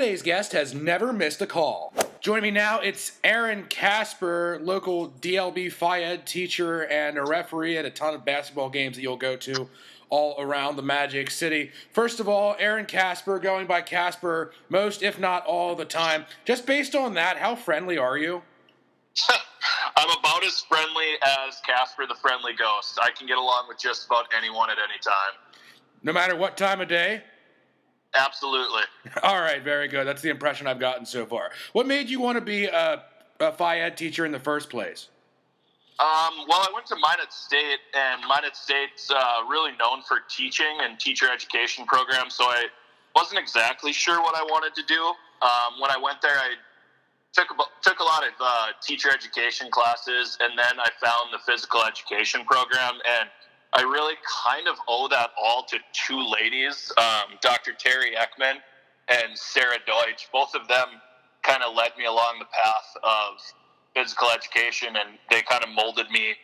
Today's guest has never missed a call. Joining me now, it's Aaron Kasper, local DLB Phi Ed teacher and a referee at a ton of basketball games that you'll go to all around the Magic City. First of all, Aaron Kasper, going by Kasper most, if not all the time. Just based on that, how friendly are you? I'm about as friendly as Kasper the Friendly Ghost. I can get along with just about anyone at any time. No matter what time of day? Absolutely. All right, very good. That's the impression I've gotten so far. What made you want to be a Phi Ed teacher in the first place? Well, I went to Minot State, and Minot State's really known for teaching and teacher education programs, so I wasn't exactly sure what I wanted to do. When I went there, I took a lot of teacher education classes, and then I found the physical education program, and I really kind of owe that all to two ladies, Dr. Terry Ekman and Sarah Deutsch. Both of them kind of led me along the path of physical education, and they kind of molded me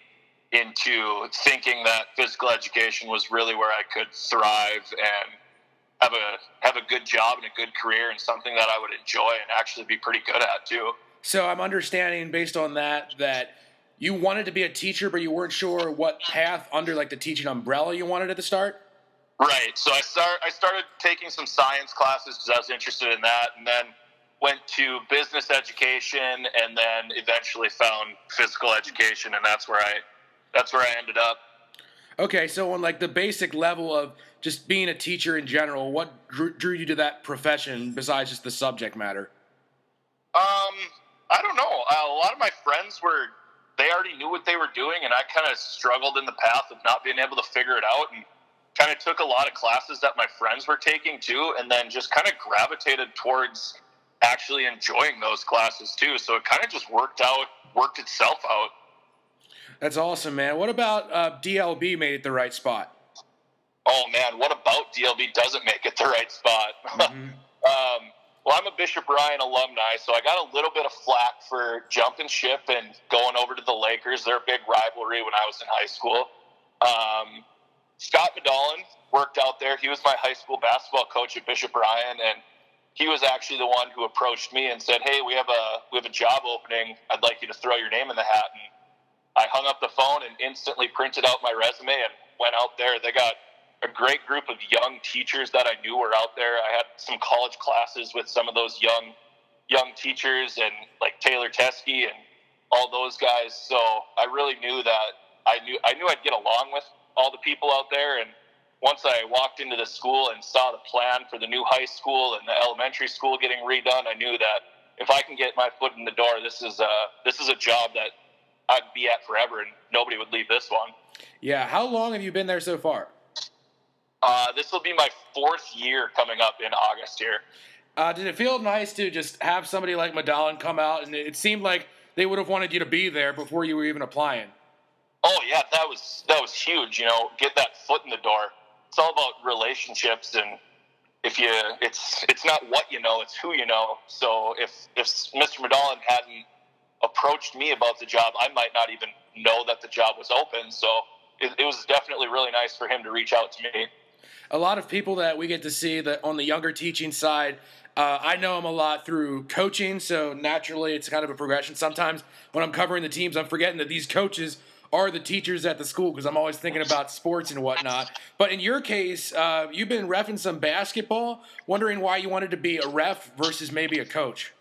into thinking that physical education was really where I could thrive and have a good job and a good career and something that I would enjoy and actually be pretty good at too. So I'm understanding based on that you wanted to be a teacher, but you weren't sure what path under like the teaching umbrella you wanted at the start? Right. So I started taking some science classes because I was interested in that, and then went to business education, and then eventually found physical education, and that's where I ended up. Okay, so on like the basic level of just being a teacher in general, what drew you to that profession besides just the subject matter? I don't know. A lot of my friends they already knew what they were doing, and I kind of struggled in the path of not being able to figure it out, and kind of took a lot of classes that my friends were taking too, and then just kind of gravitated towards actually enjoying those classes too. So it kind of just worked itself out. That's awesome, man. What about DLB made it the right spot? Oh man, what about DLB doesn't make it the right spot? Mm-hmm. Well, I'm a Bishop Bryan alumni, so I got a little bit of flack for jumping ship and going over to the Lakers. They're a big rivalry when I was in high school. Scott Medallin worked out there. He was my high school basketball coach at Bishop Bryan, and he was actually the one who approached me and said, "Hey, we have a job opening. I'd like you to throw your name in the hat." And I hung up the phone and instantly printed out my resume and went out there. They got a great group of young teachers that I knew were out there. I had some college classes with some of those young teachers, and like Taylor Teske and all those guys. So I really knew that I knew I'd get along with all the people out there. And once I walked into the school and saw the plan for the new high school and the elementary school getting redone, I knew that if I can get my foot in the door, this is a job that I'd be at forever, and nobody would leave this one. Yeah. How long have you been there so far? This will be my 4th year coming up in August here. Did it feel nice to just have somebody like Medallin come out, and it seemed like they would have wanted you to be there before you were even applying? Oh yeah, that was huge. Get that foot in the door. It's all about relationships, and it's not what you know, it's who you know. So if Mr. Medallin hadn't approached me about the job, I might not even know that the job was open. So it was definitely really nice for him to reach out to me. A lot of people that we get to see that on the younger teaching side, I know them a lot through coaching, so naturally it's kind of a progression. Sometimes when I'm covering the teams, I'm forgetting that these coaches are the teachers at the school because I'm always thinking about sports and whatnot. But in your case, you've been reffing some basketball, wondering why you wanted to be a ref versus maybe a coach.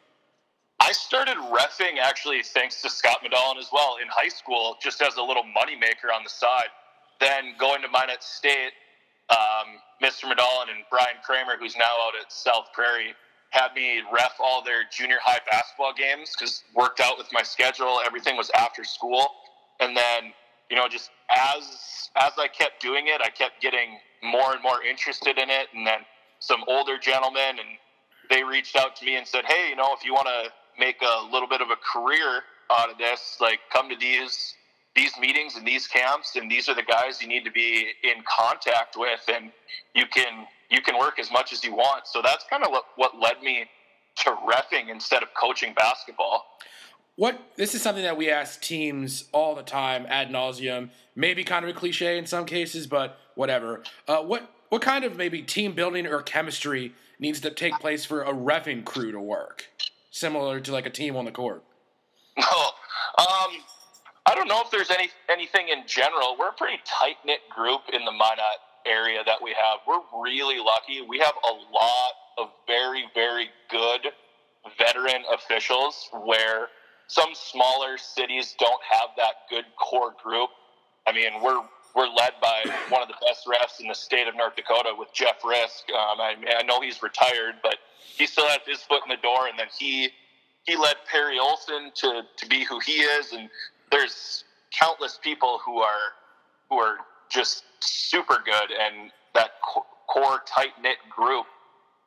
I started reffing actually thanks to Scott Medallin as well in high school, just as a little moneymaker on the side. Then going to Minot State, Mr. Medallin and Brian Kramer, who's now out at South Prairie, had me ref all their junior high basketball games because worked out with my schedule. Everything was after school. And then, just as I kept doing it, I kept getting more and more interested in it. And then some older gentlemen, and they reached out to me and said, "Hey, if you want to make a little bit of a career out of this, like come to these meetings and these camps, and these are the guys you need to be in contact with, and you can work as much as you want." So that's kind of what led me to reffing instead of coaching basketball. This is something that we ask teams all the time ad nauseum, maybe kind of a cliche in some cases, but whatever. What kind of maybe team building or chemistry needs to take place for a reffing crew to work, similar to like a team on the court? No, I don't know if there's anything in general. We're a pretty tight-knit group in the Minot area that we have. We're really lucky. We have a lot of very, very good veteran officials where some smaller cities don't have that good core group. I mean, we're led by one of the best refs in the state of North Dakota with Jeff Risk. I know he's retired, but he still has his foot in the door, and then he led Perry Olson to be who he is, and there's countless people who are just super good, and that core tight-knit group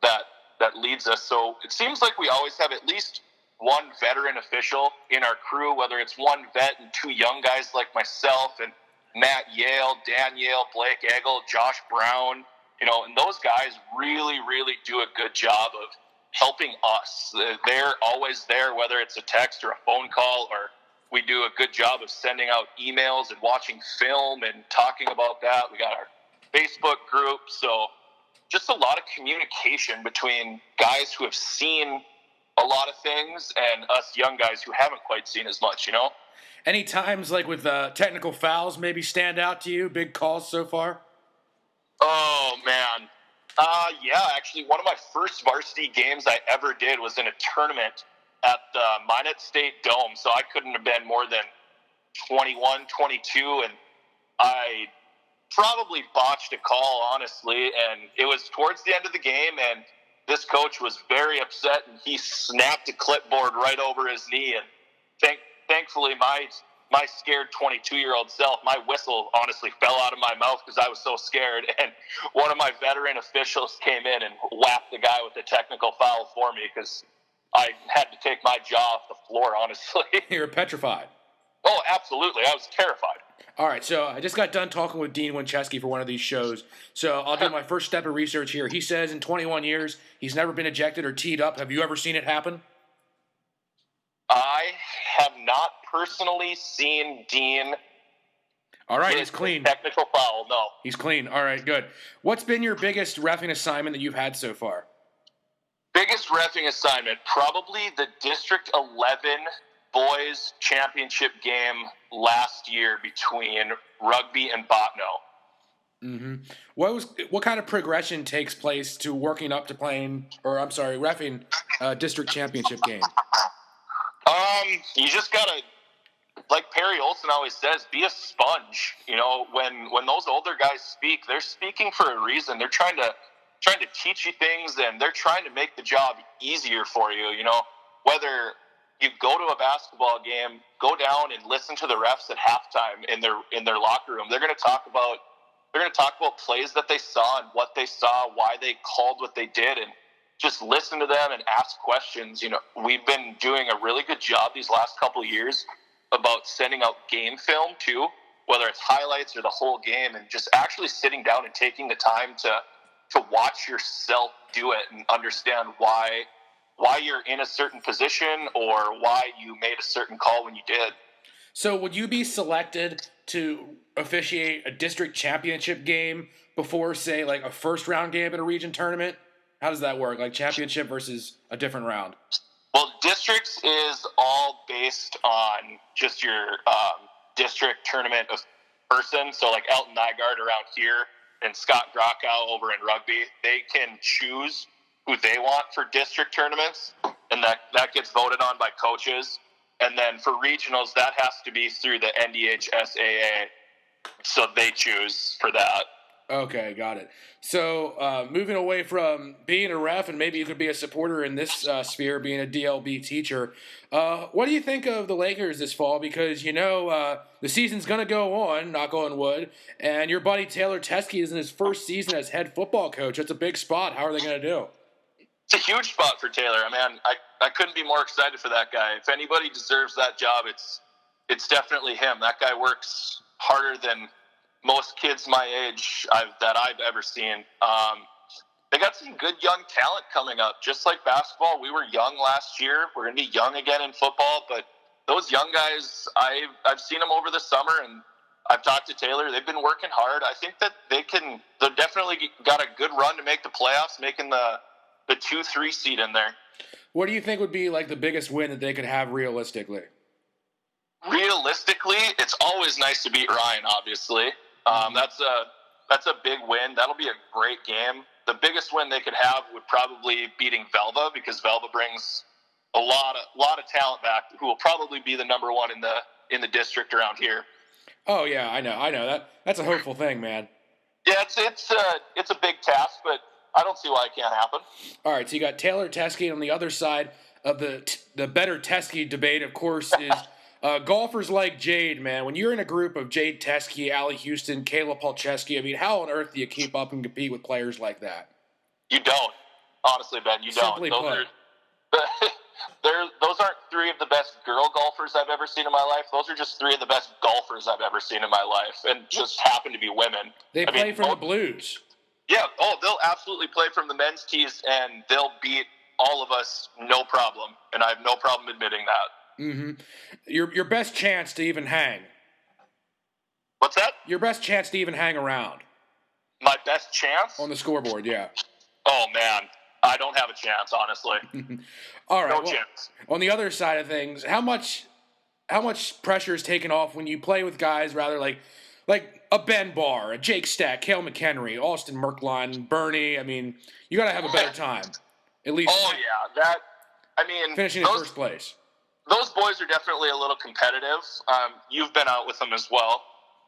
that leads us. So it seems like we always have at least one veteran official in our crew, whether it's one vet and two young guys like myself and Matt Yale, Dan Yale, Blake Eggle, Josh Brown, and those guys really, really do a good job of helping us. They're always there, whether it's a text or a phone call, or we do a good job of sending out emails and watching film and talking about that. We got our Facebook group. So just a lot of communication between guys who have seen a lot of things and us young guys who haven't quite seen as much, Any times like with technical fouls maybe stand out to you? Big calls so far? Oh, man. Yeah, actually, one of my first varsity games I ever did was in a tournament at the Minot State Dome. So I couldn't have been more than 21, 22, and I probably botched a call, honestly, and it was towards the end of the game, and this coach was very upset, and he snapped a clipboard right over his knee, and thankfully my scared 22-year-old self, my whistle honestly fell out of my mouth because I was so scared, and one of my veteran officials came in and whacked the guy with the technical foul for me because I had to take my jaw off the floor, honestly. You were petrified. Oh, absolutely. I was terrified. All right, so I just got done talking with Dean Winchesky for one of these shows, so I'll do my first step of research here. He says in 21 years, he's never been ejected or teed up. Have you ever seen it happen? I have not personally seen Dean. All right, he's clean. Technical foul, no. He's clean. All right, good. What's been your biggest reffing assignment that you've had so far? Biggest reffing assignment, probably the District 11 boys championship game last year between Rugby and Botno. Mm-hmm. What kind of progression takes place to working up to reffing district championship game? You just gotta, like Perry Olson always says, be a sponge. When those older guys speak, they're speaking for a reason. They're trying to teach you things, and they're trying to make the job easier for you. Whether you go to a basketball game, go down and listen to the refs at halftime in their locker room. They're going to talk about plays that they saw and what they saw, why they called what they did, and just listen to them and ask questions. We've been doing a really good job these last couple of years about sending out game film too, whether it's highlights or the whole game, and just actually sitting down and taking the time to watch yourself do it and understand why you're in a certain position or why you made a certain call when you did. So would you be selected to officiate a district championship game before, say, like a first round game in a region tournament? How does that work? Like championship versus a different round? Well, districts is all based on just your district tournament of person. So like Elton Nygaard around here and Scott Grockow over in Rugby, they can choose who they want for district tournaments, and that gets voted on by coaches. And then for regionals, that has to be through the NDHSAA, so they choose for that. Okay, got it. So moving away from being a ref, and maybe you could be a supporter in this sphere, being a DLB teacher, what do you think of the Lakers this fall? Because, the season's going to go on, knock on wood, and your buddy Taylor Teske is in his first season as head football coach. That's a big spot. How are they going to do? It's a huge spot for Taylor. I couldn't be more excited for that guy. If anybody deserves that job, it's definitely him. That guy works harder than most kids my age that I've ever seen. They got some good young talent coming up. Just like basketball, we were young last year. We're going to be young again in football. But those young guys, I've seen them over the summer, and I've talked to Taylor. They've been working hard. I think that they've definitely got a good run to make the playoffs, making the the 2-3 seed in there. What do you think would be like the biggest win that they could have realistically? Realistically, it's always nice to beat Ryan. Obviously, that's a big win. That'll be a great game. The biggest win they could have would probably beating Velva, because Velva brings a lot of talent back, who will probably be the number one in the district around here. Oh yeah, I know. That's a hopeful thing, man. Yeah, it's a big task, but I don't see why it can't happen. All right, so you got Taylor Teske on the other side of the Better Teske debate, of course, is golfers like Jade, man. When you're in a group of Jade Teske, Allie Houston, Kayla Palczewski, I mean, how on earth do you keep up and compete with players like that? You don't. Honestly, Ben, you don't. Those aren't three of the best girl golfers I've ever seen in my life. Those are just three of the best golfers I've ever seen in my life, and just happen to be women. They play from the Blues. Yeah, they'll absolutely play from the men's tees, and they'll beat all of us, no problem. And I have no problem admitting that. Mm-hmm. Your best chance to even hang. What's that? Your best chance to even hang around. My best chance? On the scoreboard, yeah. Oh, man. I don't have a chance, honestly. All right. No chance. On the other side of things, how much pressure is taken off when you play with guys rather like a Ben Barr, a Jake Stack, Cale McHenry, Austin Merkline, Bernie? I mean, you got to have a better time. At least. Oh, yeah. Finishing in first place. Those boys are definitely a little competitive. You've been out with them as well.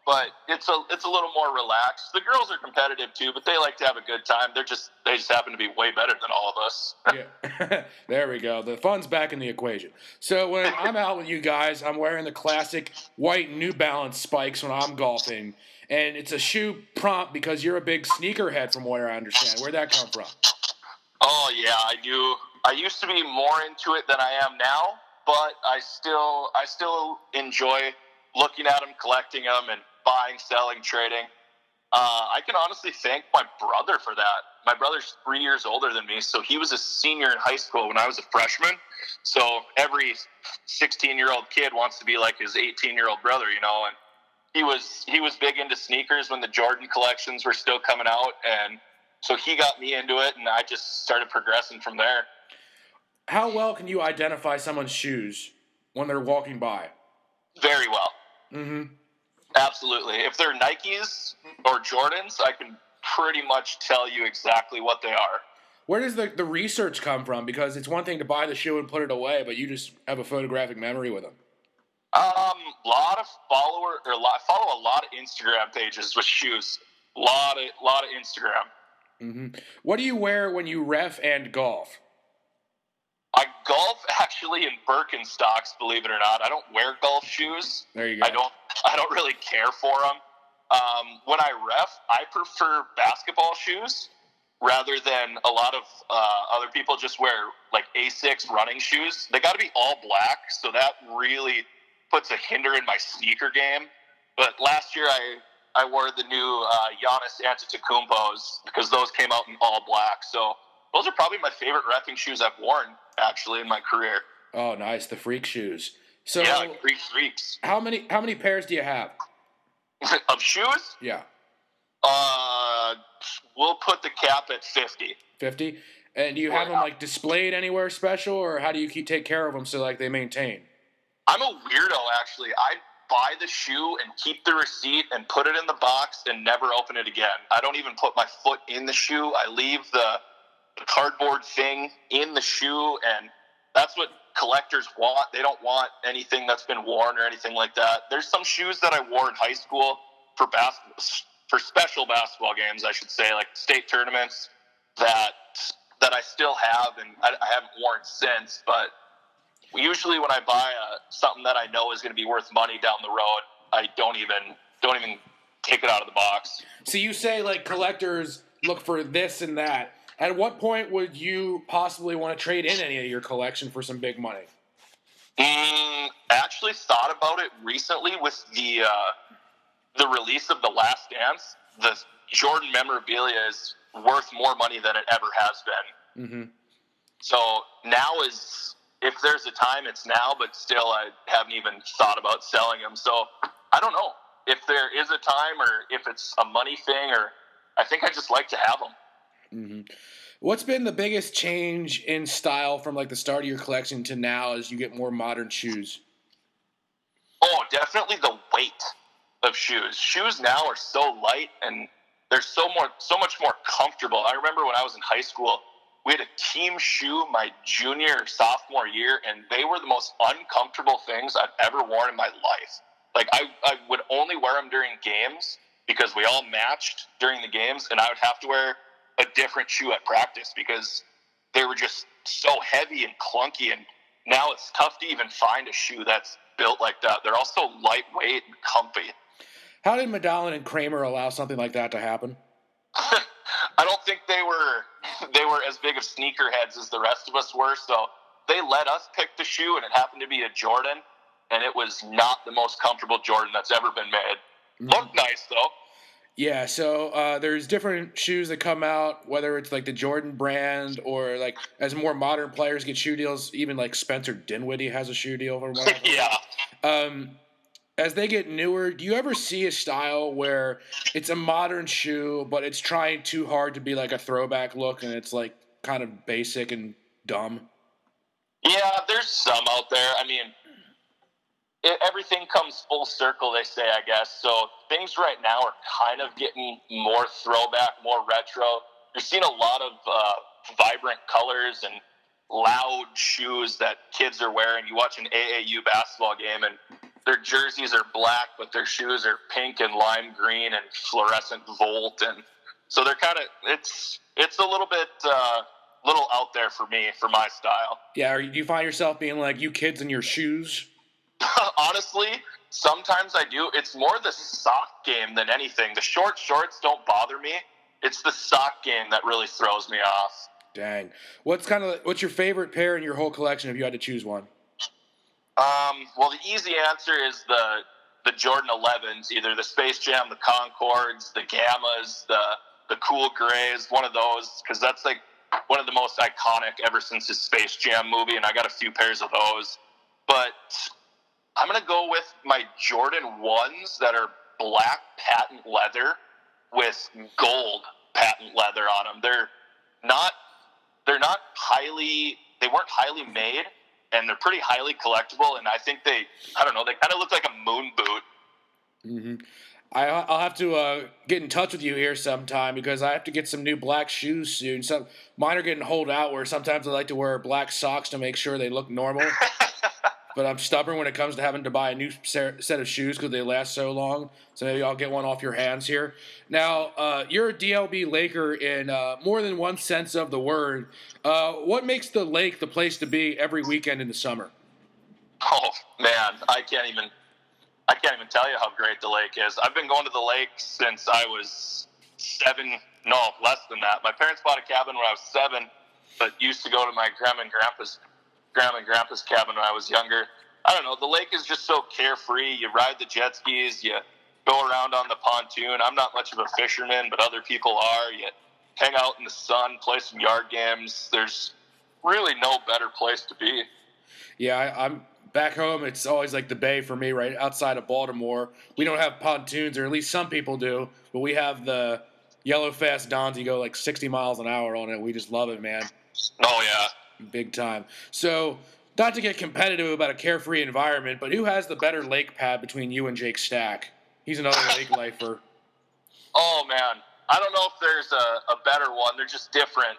But it's a little more relaxed. The girls are competitive too, but they like to have a good time. They just happen to be way better than all of us. Yeah, there we go. The fun's back in the equation. So when I'm out with you guys, I'm wearing the classic white New Balance spikes when I'm golfing, and it's a shoe prompt because you're a big sneakerhead, from what I understand. Where'd that come from? Oh yeah, I do. I used to be more into it than I am now, but I still enjoy looking at them, collecting them, and buying, selling, trading. I can honestly thank my brother for that. My brother's 3 years older than me, so he was a senior in high school when I was a freshman. So every 16-year-old kid wants to be like his 18-year-old brother, you know. And he was big into sneakers when the Jordan collections were still coming out, and so he got me into it, and I just started progressing from there. How well can you identify someone's shoes when they're walking by? Very well. Mm-hmm. Absolutely. If they're Nikes or Jordans, I can pretty much tell you exactly what they are. Where does the research come from? Because it's one thing to buy the shoe and put it away, but you just have a photographic memory with them. I follow a lot of Instagram pages with shoes. A lot of Instagram. Mm-hmm. What do you wear when you ref and golf? I golf actually in Birkenstocks, believe it or not. I don't wear golf shoes. There you go. I don't really care for them. When I ref, I prefer basketball shoes rather than a lot of other people just wear like Asics running shoes. They got to be all black, so that really puts a hinder in my sneaker game. But last year I wore the new Giannis Antetokounmpos because those came out in all black. So those are probably my favorite reffing shoes I've worn, actually, in my career. Oh, nice. The freak shoes. So yeah, freaks. How many pairs do you have? Of shoes? Yeah. We'll put the cap at 50. 50? And do you have them, like, displayed anywhere special, or how do you take care of them so, like, they maintain? I'm a weirdo, actually. I buy the shoe and keep the receipt and put it in the box and never open it again. I don't even put my foot in the shoe. I leave the cardboard thing in the shoe, and that's what collectors want. They don't want anything that's been worn or anything like that. There's some shoes that I wore in high school for special basketball games, I should say, like state tournaments that I still have and I haven't worn since. But usually when I buy something that I know is going to be worth money down the road, I don't even take it out of the box. So you say like collectors look for this and that. At what point would you possibly want to trade in any of your collection for some big money? I actually thought about it recently with the release of The Last Dance. The Jordan Memorabilia is worth more money than it ever has been. Mm-hmm. So now if there's a time, it's now, but still I haven't even thought about selling them. So I don't know if there is a time or if it's a money thing, or I think I just like to have them. Mm-hmm. What's been the biggest change in style from like the start of your collection to now as you get more modern shoes? Oh, definitely the weight of shoes. Shoes now are so light and they're so much more comfortable. I remember when I was in high school, we had a team shoe my junior or sophomore year, and they were the most uncomfortable things I've ever worn in my life. Like I would only wear them during games because we all matched during the games, and I would have to wear a different shoe at practice because they were just so heavy and clunky. And now it's tough to even find a shoe that's built like that. They're also lightweight and comfy. How did Medallion and Kramer allow something like that to happen? I don't think they were as big of sneakerheads as the rest of us were, so they let us pick the shoe, and it happened to be a Jordan, and it was not the most comfortable Jordan that's ever been made. Looked nice though. Yeah, so there's different shoes that come out, whether it's like the Jordan brand or like as more modern players get shoe deals, even like Spencer Dinwiddie has a shoe deal for one. Yeah. As they get newer, do you ever see a style where it's a modern shoe, but it's trying too hard to be like a throwback look and it's like kind of basic and dumb? Yeah, there's some out there. I mean, everything comes full circle, they say, I guess. So things right now are kind of getting more throwback, more retro. You're seeing a lot of vibrant colors and loud shoes that kids are wearing. You watch an AAU basketball game, and their jerseys are black, but their shoes are pink and lime green and fluorescent volt. And so they're kind of, it's a little bit, little out there for me, for my style. Yeah, do you find yourself being like, you kids in your shoes? Honestly, sometimes I do. It's more the sock game than anything. The short shorts don't bother me. It's the sock game that really throws me off. Dang. What's your favorite pair in your whole collection if you had to choose one? Well, the easy answer is the Jordan 11s, either the Space Jam, the Concords, the Gammas, the Cool Grays, one of those, because that's like one of the most iconic ever since the Space Jam movie, and I got a few pairs of those. But I'm going to go with my Jordan 1s that are black patent leather with gold patent leather on them. They weren't highly made, and they're pretty highly collectible, and I think they kind of look like a moon boot. Mm-hmm. I'll have to get in touch with you here sometime because I have to get some new black shoes soon. Mine are getting holed out where sometimes I like to wear black socks to make sure they look normal. But I'm stubborn when it comes to having to buy a new set of shoes because they last so long. So maybe I'll get one off your hands here. Now, you're a DLB Laker in more than one sense of the word. What makes the lake the place to be every weekend in the summer? Oh man, I can't even tell you how great the lake is. I've been going to the lake since I was 7. No, less than that. My parents bought a cabin when I was 7, but used to go to my grandma and grandpa's cabin when I was younger. I don't know. The lake is just so carefree. You ride the jet skis. You go around on the pontoon. I'm not much of a fisherman, but other people are. You hang out in the sun, play some yard games. There's really no better place to be. Yeah, I'm back home. It's always like the Bay for me, right outside of Baltimore. We don't have pontoons, or at least some people do, but we have the yellow fast Dons. You go like 60 miles an hour on it. We just love it, man. Oh, yeah. Big time. So, not to get competitive about a carefree environment, but who has the better lake pad between you and Jake Stack? He's another lake lifer. Oh, man. I don't know if there's a better one. They're just different.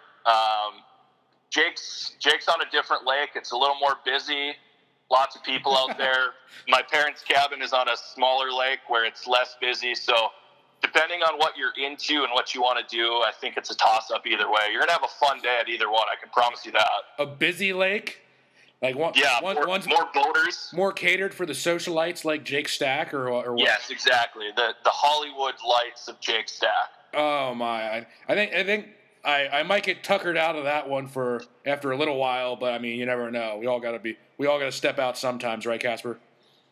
Jake's on a different lake. It's a little more busy. Lots of people out there. My parents' cabin is on a smaller lake where it's less busy. So, depending on what you're into and what you want to do, I think it's a toss-up either way. You're going to have a fun day at either one. I can promise you that. A busy lake? Like one, yeah, one's more boaters. More catered for the socialites like Jake Stack or what? Yes, exactly. The Hollywood lights of Jake Stack. Oh, my. I think I might get tuckered out of that one for after a little while, but, I mean, you never know. We all got to step out sometimes, right, Kasper?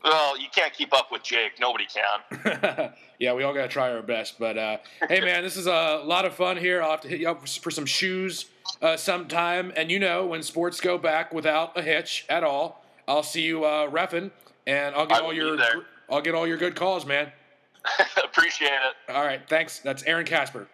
Well, you can't keep up with Jake. Nobody can. Yeah, we all got to try our best. But, hey, man, this is a lot of fun here. I'll have to hit you up for some shoes sometime. And, when sports go back without a hitch at all, I'll see you reffing, and I'll get all your good calls, man. Appreciate it. All right, thanks. That's Aaron Kasper.